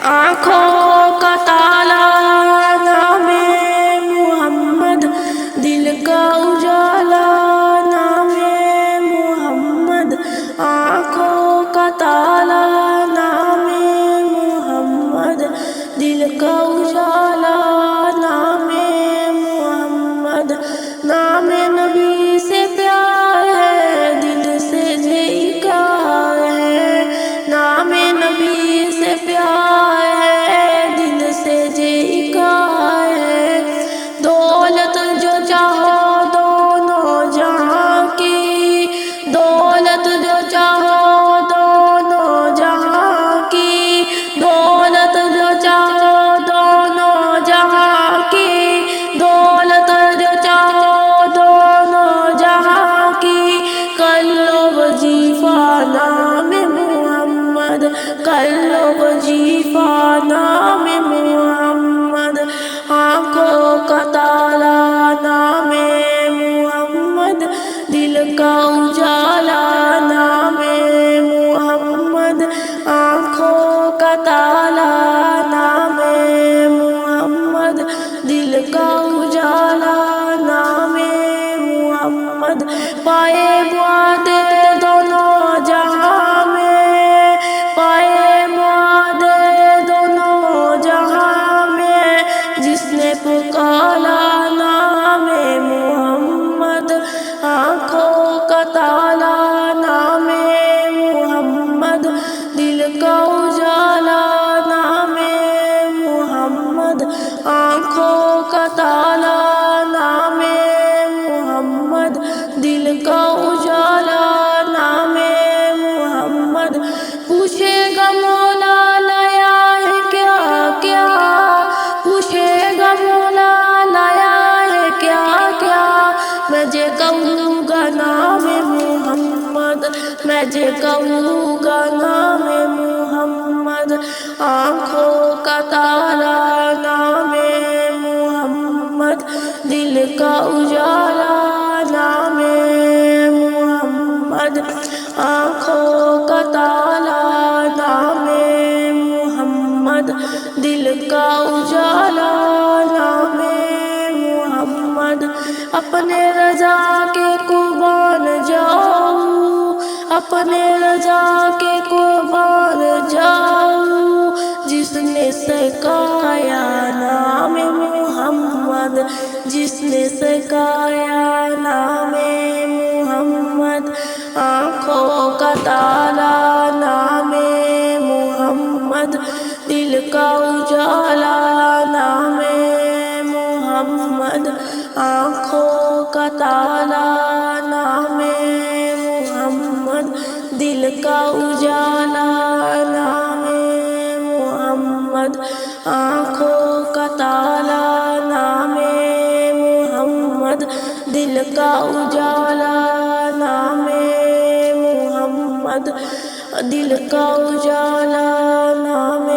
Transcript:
آنکھوں کا تالا نام محمد، دل کا اجالا نام محمد، آنکھوں کا تالا نام محمد، دل کا اجالا نام محمد، نام نبی سے پیار ہے، دل سے انکار ہے، نام نبی سے پیار ہے، دل سے انکار ہے، دولت جو چاہو دونوں جہاں کی، دولت جو چاہو دونوں جہاں کی، دولت جو چاہو دونوں جہاں کی، دولت جو چاہو دونوں جہاں کی، کر لو وظیفہ نام محمد، کر لو وظیفہ نام محمد، آنکھوں کا تالا نام محمد، دل کا اجالا نام محمد، آنکھوں کا تالا نام محمد، دل کا اجالا نام محمد، پائے معاد دونوں جہاں میں، پائے معاد دونوں جہاں میں، جس نے پکارا نام محمد، آنکھوں کا تالا نام محمد، دل کا اجالا نام محمد، آنکھوں کا تالا نام محمد، دل کا اجالا نام محمد، پوچھے گا مولا لایا ہے کیا کیا، پوچھے گا مولا لایا ہے کیا کیا، میں جے کہوں گا نام محمد، میں جے کہوں گا نام محمد، آنکھوں کا تالا نام محمد، دل کا اجالا نام محمد، آنکھوں کا تالا نام محمد، دل کا اجالا نام محمد، اپنے رضا کے قربان جاؤ، اپنے رضا کے قربان جاؤ، جس نے سکھایا نام محمد، جس نے سکھایا نام محمد، آنکھوں کا تالا نام محمد، دل کا اجالا نام محمد، آنکھوں کا تالا نام محمد، دل کا اجالا نام محمد، آنکھوں کا تالا نام محمد، دل کا اجالا نام محمد، دل کا اجالا نام